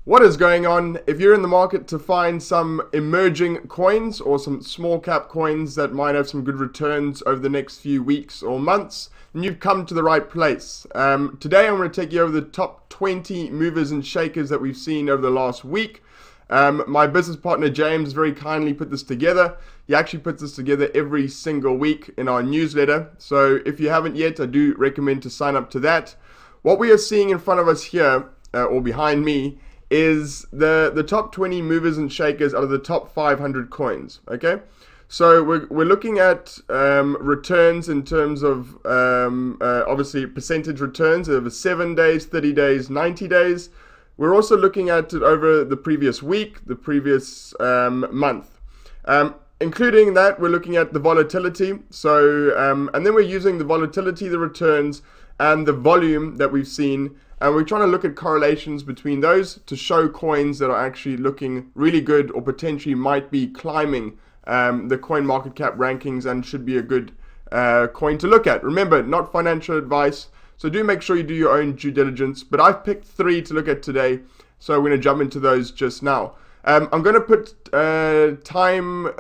What is going on? If you're in the market to find some emerging coins or some small cap coins that might have some good returns over the next few weeks or months, then you've come to the right place. Today I'm going to take you over the top 20 movers and shakers that we've seen over the last week. My business partner James very kindly put this together. He actually puts this together every single week in our newsletter. So if you haven't yet, I do recommend to sign up to that. What we are seeing in front of us here, or behind me, is the top 20 movers and shakers out of the top 500 coins. Okay, so we're looking at returns in terms of obviously percentage returns over 7 days, 30 days, 90 days. We're also looking at it over the previous week, the previous month. Including that, we're looking at the volatility. So and then we're using the volatility, the returns, and the volume that we've seen. And we're trying to look at correlations between those to show coins that are actually looking really good or potentially might be climbing the coin market cap rankings and should be a good coin to look at. Remember, not financial advice, so do make sure you do your own due diligence. But I've picked 3 to look at today, so we're going to jump into those just now. I'm going to put time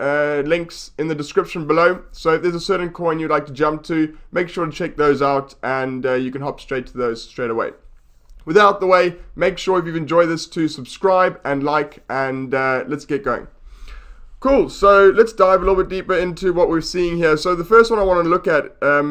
links in the description below, so if there's a certain coin you'd like to jump to, make sure to check those out and you can hop straight to those straight away. Without the way, make sure if you've enjoyed this to subscribe and like, and let's get going. Cool, so let's dive a little bit deeper into what we're seeing here. So the first one I want to look at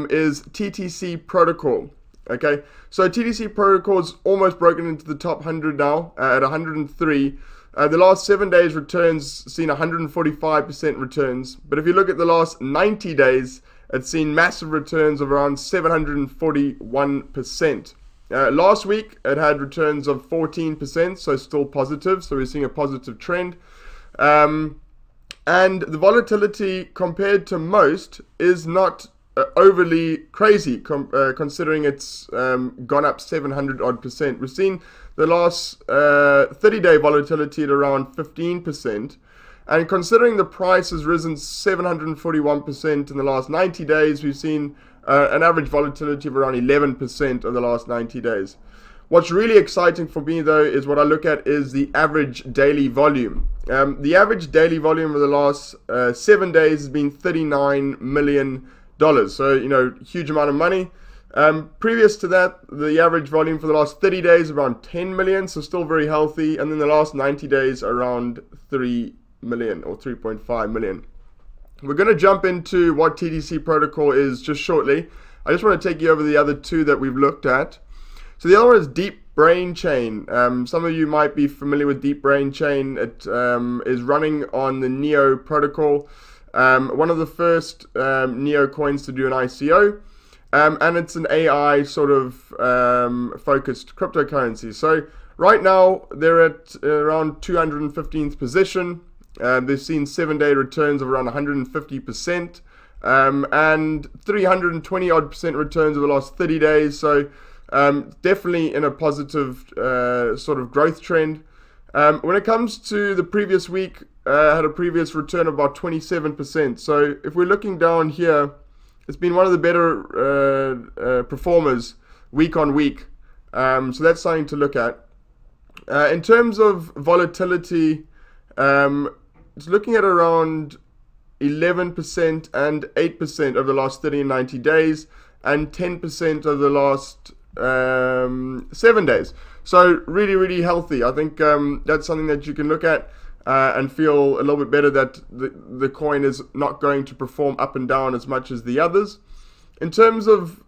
is TTC Protocol. Okay, so TTC Protocol is almost broken into the top 100 now at 103. The last 7 days returns seen 145% returns, but if you look at the last 90 days, it's seen massive returns of around 741%. Last week it had returns of 14%, so still positive, so we're seeing a positive trend. And the volatility compared to most is not overly crazy, considering it's gone up 700 odd percent. We've seen the last 30-day volatility at around 15%, and considering the price has risen 741% in the last 90 days, we've seen an average volatility of around 11% over the last 90 days. What's really exciting for me though is what I look at is the average daily volume. The average daily volume over the last 7 days has been $39 million. So, you know, huge amount of money. Previous to that, the average volume for the last 30 days around 10 million, so still very healthy. And then the last 90 days around 3 million or 3.5 million. We're going to jump into what TTC Protocol is just shortly. I just want to take you over the other 2 that we've looked at. So the other one is Deepbrain Chain. Some of you might be familiar with Deepbrain Chain. It is running on the Neo protocol. One of the first Neo coins to do an ICO. And it's an AI sort of focused cryptocurrency. So right now they're at around 215th position. They've seen 7-day returns of around 150% and 320 odd percent returns over the last 30 days. So definitely in a positive sort of growth trend. When it comes to the previous week, had a previous return of about 27%. So if we're looking down here, it's been one of the better performers week on week. So that's something to look at. In terms of volatility, it's looking at around 11% and 8% over the last 30 and 90 days, and 10% over the last 7 days. So really, really healthy. I think that's something that you can look at and feel a little bit better that the coin is not going to perform up and down as much as the others. In terms of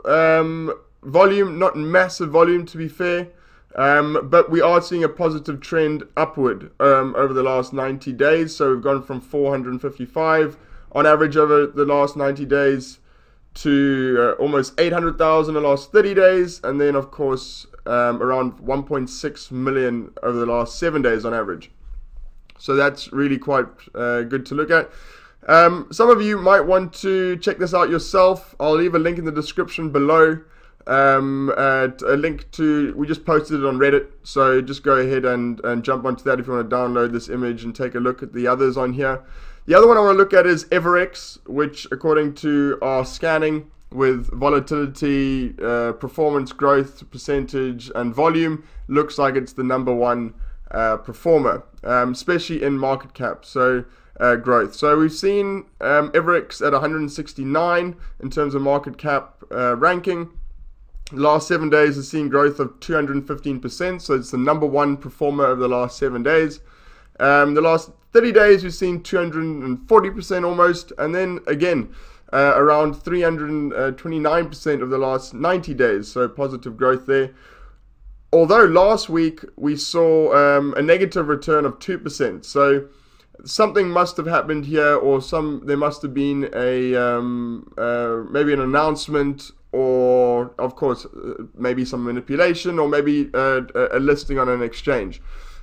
volume, not massive volume to be fair, but we are seeing a positive trend upward over the last 90 days. So we've gone from 455 on average over the last 90 days to almost 800,000 in the last 30 days. And then, of course, around 1.6 million over the last 7 days on average. So that's really quite good to look at. Some of you might want to check this out yourself. I'll leave a link in the description below. A link to, we just posted it on Reddit, so just go ahead and jump onto that if you want to download this image and take a look at the others on here. The other one I want to look at is Everex, which according to our scanning with volatility, performance growth percentage and volume, looks like it's the #1 performer, especially in market cap. So growth. So we've seen Everex at 169 in terms of market cap ranking. The last 7 days has seen growth of 215%, so it's the number one performer over the last 7 days. The last 30 days we've seen 240% almost, and then again around 329% of the last 90 days, so positive growth there. Although last week we saw a negative return of 2%, so something must have happened here, or there must have been a maybe an announcement, or of course maybe some manipulation, or maybe a listing on an exchange.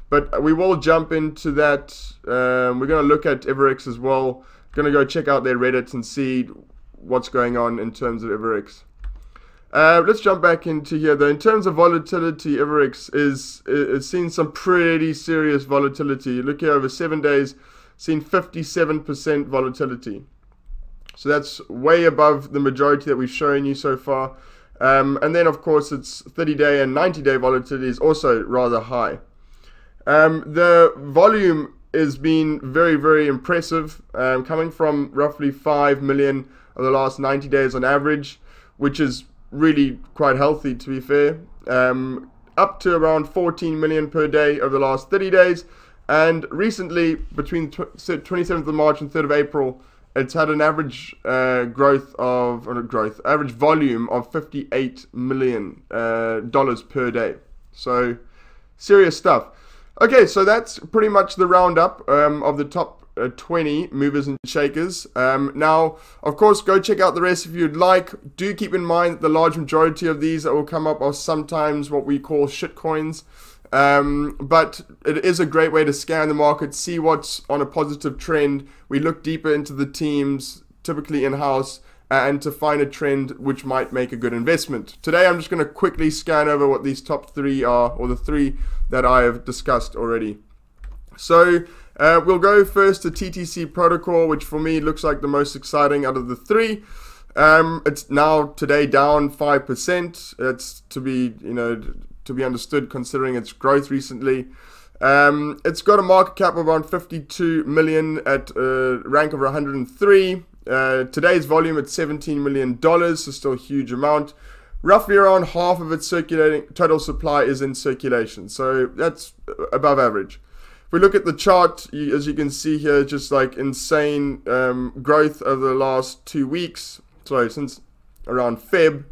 But we will jump into that. We're going to look at Everex as well. Going to go check out their Reddit and see what's going on in terms of Everex. Let's jump back into here though. In terms of volatility, Everex is seen some pretty serious volatility. Look here, over 7 days, seen 57% volatility. So that's way above the majority that we've shown you so far. And then of course its 30-day and 90-day volatility is also rather high. The volume has been very, very impressive, coming from roughly 5 million over the last 90 days on average, which is really quite healthy, to be fair, up to around 14 million per day over the last 30 days. And recently, between 27th of March and 3rd of April, it's had an average average volume of $58 million per day. So serious stuff. Okay, so that's pretty much the roundup of the top 20 movers and shakers. Now, of course, go check out the rest if you'd like. Do keep in mind that the large majority of these that will come up are sometimes what we call shitcoins. But it is a great way to scan the market, see what's on a positive trend. We look deeper into the teams, typically in-house, and to find a trend which might make a good investment. Today I'm just going to quickly scan over what these top three are, or the three that I have discussed already. So we'll go first to TTC Protocol, which for me looks like the most exciting out of the three. It's now today down 5%. It's to be understood considering its growth recently. It's got a market cap of around 52 million at a rank of 103. Today's volume at $17 million, so still a huge amount. Roughly around half of its circulating total supply is in circulation, so that's above average. If we look at the chart, as you can see here, just like insane growth over the last 2 weeks. Sorry, since around Feb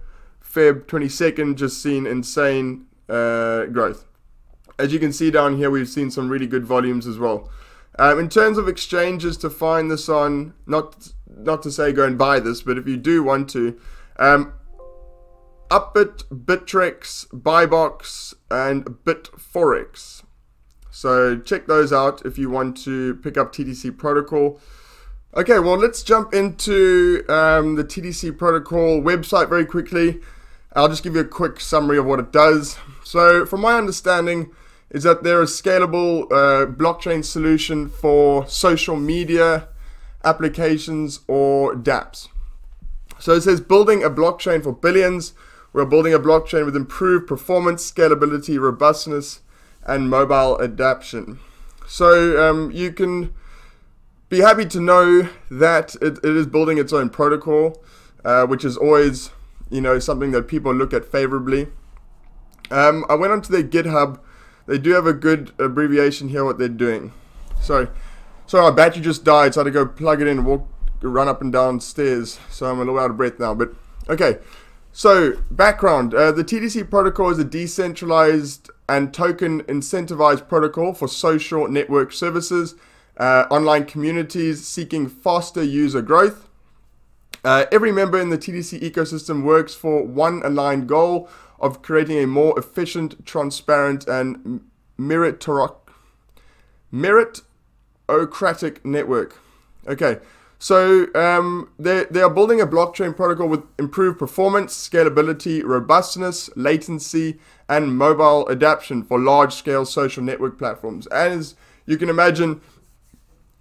22nd, just seen insane growth. As you can see down here, we've seen some really good volumes as well. In terms of exchanges to find this on, not to say go and buy this, but if you do want to, Upbit, Bittrex, Buybox, and Bitforex. So check those out if you want to pick up TTC Protocol. Okay, well, let's jump into the TTC Protocol website very quickly. I'll just give you a quick summary of what it does. So from my understanding is that they're a scalable blockchain solution for social media applications or dApps. So it says building a blockchain for billions. We're building a blockchain with improved performance, scalability, robustness, and mobile adaptation. So you can be happy to know that it is building its own protocol, which is always, something that people look at favorably. I went onto their GitHub. They do have a good abbreviation here, what they're doing. Sorry, my battery just died, so I had to go plug it in and run up and down stairs. So I'm a little out of breath now, but okay. So background, the TTC protocol is a decentralized and token incentivized protocol for social network services, online communities seeking faster user growth. Every member in the TTC ecosystem works for one aligned goal of creating a more efficient, transparent, and meritocratic network. Okay, so they are building a blockchain protocol with improved performance, scalability, robustness, latency, and mobile adaptation for large-scale social network platforms. As you can imagine,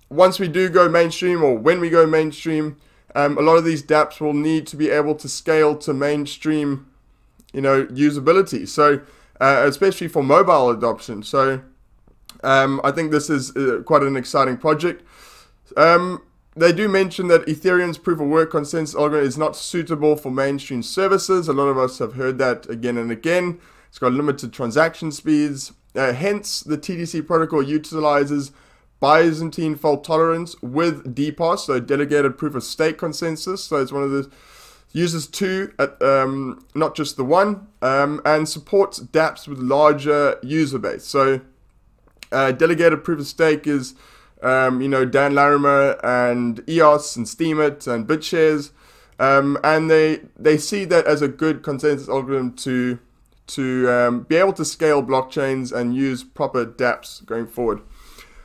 once we do go mainstream, or when we go mainstream, a lot of these dApps will need to be able to scale to mainstream, usability. So especially for mobile adoption. So I think this is quite an exciting project. They do mention that Ethereum's proof of work consensus algorithm is not suitable for mainstream services. A lot of us have heard that again and again. It's got limited transaction speeds. Hence, the TTC protocol utilizes Byzantine fault tolerance with DPoS, so delegated proof of stake consensus. So it's one of the uses two, not just the one, and supports dApps with larger user base. So delegated proof of stake is, Dan Larimer and EOS and Steemit and BitShares, and they see that as a good consensus algorithm to be able to scale blockchains and use proper dApps going forward.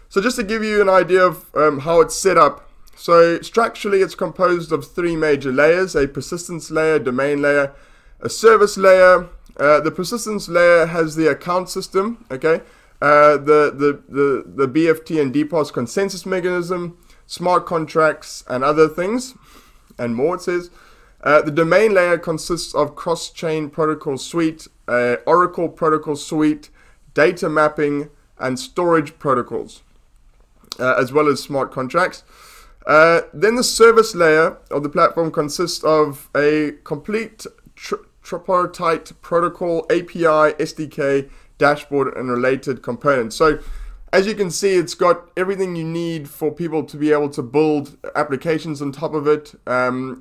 So just to give you an idea of how it's set up, so structurally it's composed of three major layers: a persistence layer, domain layer, a service layer. The persistence layer has the account system, okay, the BFT and DPoS consensus mechanism, smart contracts, and other things, and more, it says. The domain layer consists of cross-chain protocol suite, Oracle protocol suite, data mapping, and storage protocols, as well as smart contracts. Then the service layer of the platform consists of a complete tripartite protocol, API, SDK, dashboard, and related components. So as you can see, it's got everything you need for people to be able to build applications on top of it.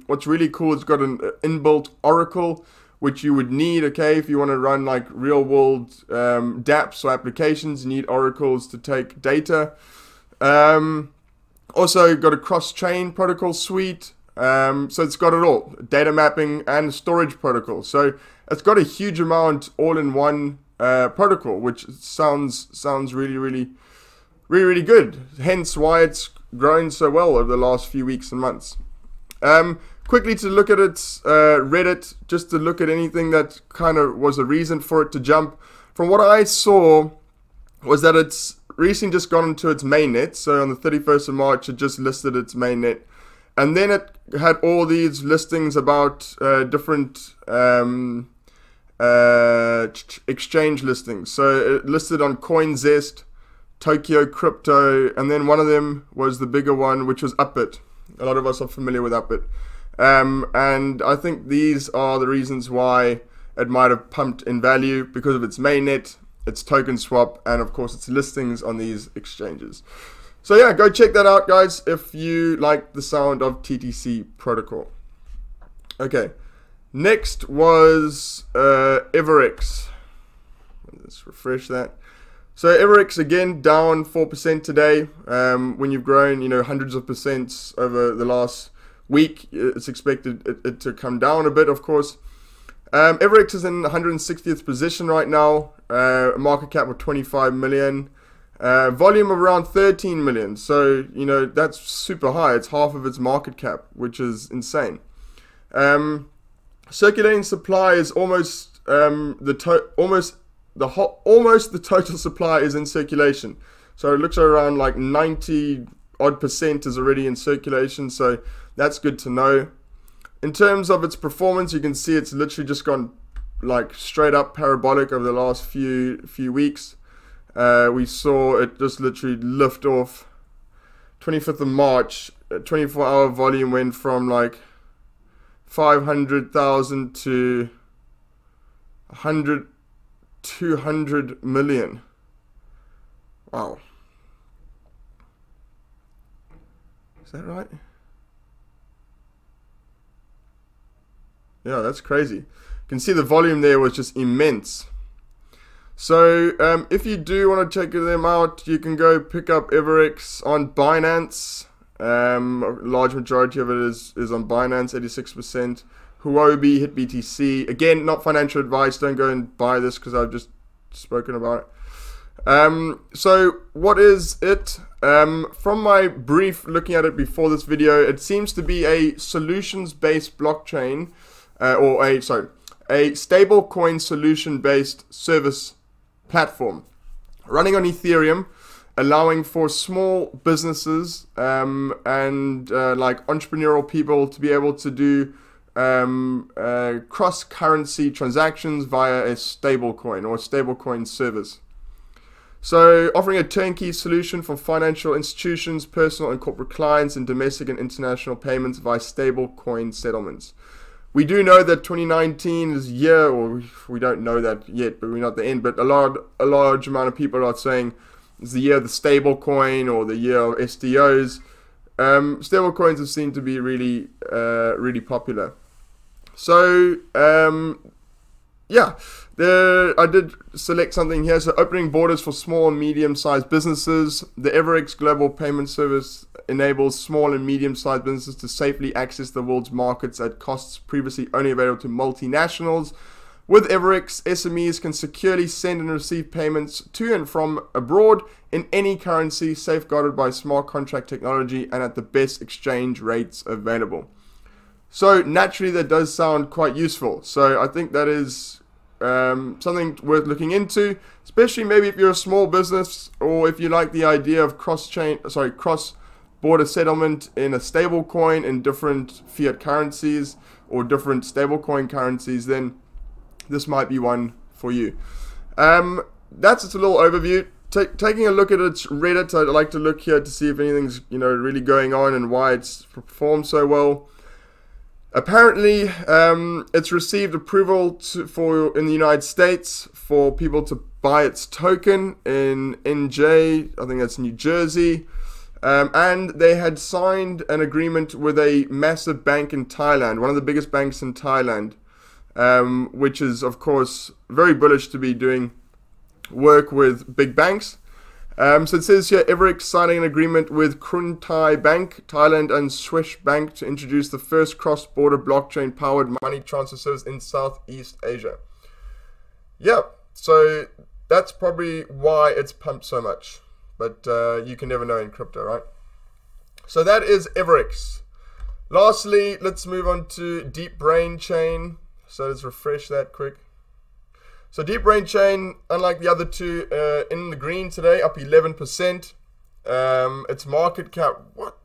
What's really cool, it's got an inbuilt Oracle, which you would need, okay, if you want to run like real world dApps or applications, you need oracles to take data. Also got a cross-chain protocol suite, so it's got it all, data mapping and storage protocol. So it's got a huge amount all in one protocol, which sounds really good. Hence why it's grown so well over the last few weeks and months. Quickly to look at its Reddit, just to look at anything that kind of was a reason for it to jump. From what I saw was that it's recently just gone into its mainnet. So on the 31st of March, it just listed its mainnet. And then it had all these listings about different exchange listings. So it listed on CoinZest, Tokyo Crypto, and then one of them was the bigger one, which was Upbit. A lot of us are familiar with Upbit. And I think these are the reasons why it might have pumped in value, because of its mainnet, its token swap, and of course its listings on these exchanges. So yeah, go check that out, guys, if you like the sound of TTC Protocol. Okay, next was Everex. Let's refresh that. So Everex again down 4% today. When you've grown, hundreds of percents over the last week, it's expected it to come down a bit, of course. Everex is in 160th position right now. A market cap of 25 million. Volume of around 13 million. So, that's super high. It's half of its market cap, which is insane. Circulating supply is almost the total supply is in circulation. So it looks around like 90 odd percent is already in circulation. So that's good to know. In terms of its performance, you can see it's literally just gone like straight up parabolic over the last few weeks. We saw it just literally lift off. 25th of March, 24-hour volume went from like 500,000 to 200 million. Wow. Is that right? Yeah, that's crazy. You can see the volume there was just immense. So if you do want to check them out, you can go pick up Everex on Binance. A large majority of it is on Binance, 86%. Huobi, hit BTC. Again, not financial advice. Don't go and buy this because I've just spoken about it. So what is it? From my brief looking at it before this video, it seems to be a solutions-based blockchain, a stable coin solution-based service platform running on Ethereum, allowing for small businesses and like entrepreneurial people to be able to do cross-currency transactions via a stable coin or a stable coin service. So offering a turnkey solution for financial institutions, personal and corporate clients, and domestic and international payments via stable coin settlements. We do know that 2019 is a year, or we don't know that yet, but we're not at the end, but a large amount of people are saying it's the year of the stable coin or the year of STOs. Stable coins have seemed to be really popular. So yeah, I did select something here. So opening borders for small and medium-sized businesses. The Everex global payment service enables small and medium-sized businesses to safely access the world's markets at costs previously only available to multinationals. With Everex, SMEs can securely send and receive payments to and from abroad in any currency, safeguarded by smart contract technology and at the best exchange rates available. So naturally, that does sound quite useful. So I think that is something worth looking into, especially maybe if you're a small business, or if you like the idea of cross-border settlement in a stable coin in different fiat currencies or different stablecoin currencies, then this might be one for you. That's just a little overview. Taking a look at its Reddit, I'd like to look here to see if anything's really going on and why it's performed so well. Apparently, it's received approval in the United States for people to buy its token in NJ, I think that's New Jersey, and they had signed an agreement with a massive bank in Thailand, one of the biggest banks in Thailand, which is, of course, very bullish to be doing work with big banks. So it says here, Everex signing an agreement with Krung Thai Bank, Thailand, and Swish Bank to introduce the first cross-border blockchain-powered money transfer service in Southeast Asia. Yeah, so that's probably why it's pumped so much. But you can never know in crypto, right? So that is Everex. Lastly, let's move on to Deepbrain Chain. So let's refresh that quick. So Deepbrain Chain, unlike the other two, in the green today, up 11%. Its market cap, what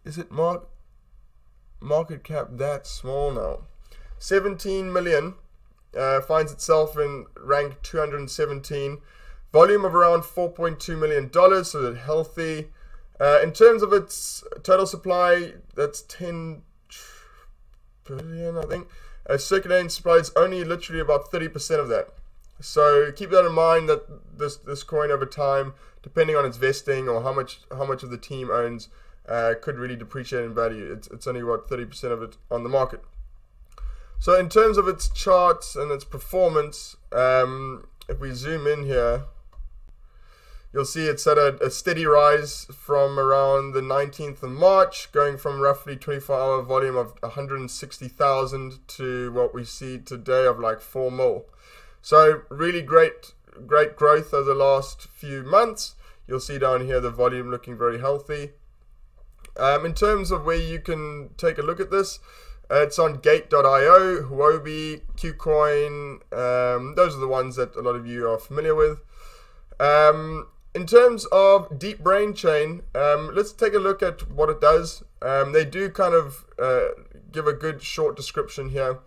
is it? Market cap that small now? 17 million. Finds itself in rank 217. Volume of around $4.2 million, so it's healthy. In terms of its total supply, that's 10 billion, I think. Circulating supply is only literally about 30% of that. So keep that in mind, that this coin over time, depending on its vesting or how much of the team owns, could really depreciate in value. It's only about 30% of it on the market. So in terms of its charts and its performance, if we zoom in here, you'll see it's at a steady rise from around the 19th of March, going from roughly 24-hour volume of 160,000 to what we see today of like 4 mil. So really great growth over the last few months. You'll see down here the volume looking very healthy. In terms of where you can take a look at this, it's on Gate.io, Huobi, KuCoin. Those are the ones that a lot of you are familiar with. In terms of Deepbrain Chain, let's take a look at what it does. They do kind of give a good short description here.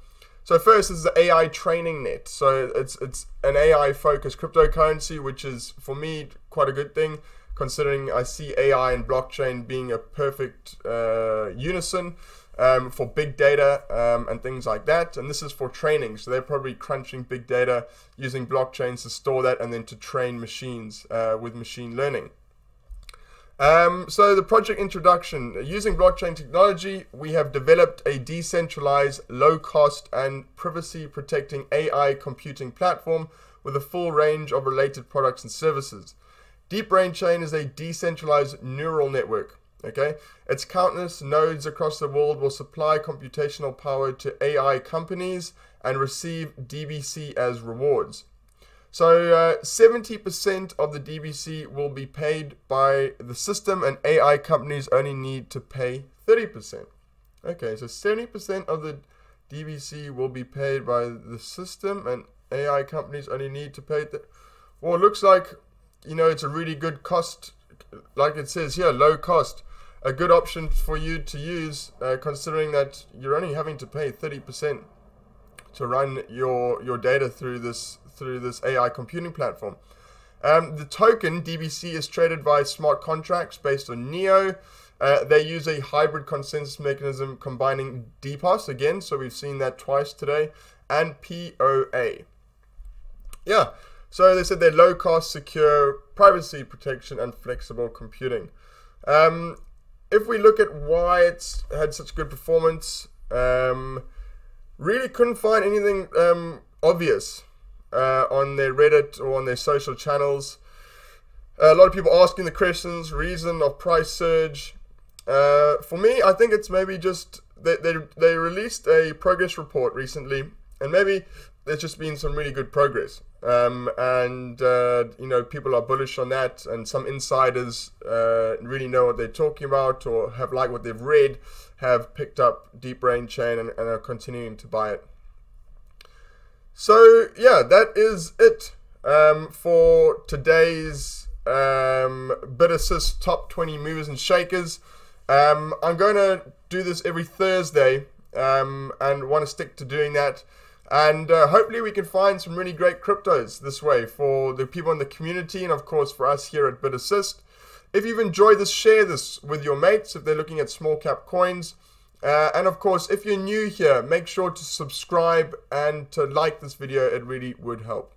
So first, this is the AI training net. So it's an AI-focused cryptocurrency, which is, for me, quite a good thing, considering I see AI and blockchain being a perfect unison for big data and things like that. And this is for training. So they're probably crunching big data, using blockchains to store that, and then to train machines with machine learning. So the project introduction. Using blockchain technology, we have developed a decentralized, low-cost, and privacy-protecting AI computing platform with a full range of related products and services. Deepbrain Chain is a decentralized neural network. Okay, its countless nodes across the world will supply computational power to AI companies and receive DBC as rewards. So 70% of the DBC will be paid by the system, and AI companies only need to pay 30%. Okay, so 70% of the DBC will be paid by the system, and AI companies only need to pay that. Well, it looks like, it's a really good cost, like it says here, low cost. A good option for you to use, considering that you're only having to pay 30% to run your data through this AI computing platform. The token, DBC, is traded via smart contracts based on NEO. They use a hybrid consensus mechanism combining DPoS again, so we've seen that twice today, and POA. Yeah, so they said they're low cost, secure, privacy protection, and flexible computing. If we look at why it's had such good performance, really couldn't find anything obvious on their Reddit or on their social channels. A lot of people asking the questions, reason of price surge. For me, I think it's maybe just they released a progress report recently, and maybe there's just been some really good progress. You know, people are bullish on that, and some insiders really know what they're talking about or have liked what they've read, have picked up Deepbrain Chain and are continuing to buy it. So yeah, that is it for today's BitAssist top 20 movers and shakers. I'm going to do this every Thursday and want to stick to doing that. And hopefully we can find some really great cryptos this way for the people in the community, and of course for us here at BitAssist. If you've enjoyed this, share this with your mates if they're looking at small cap coins. And of course, if you're new here, make sure to subscribe and to like this video. It really would help.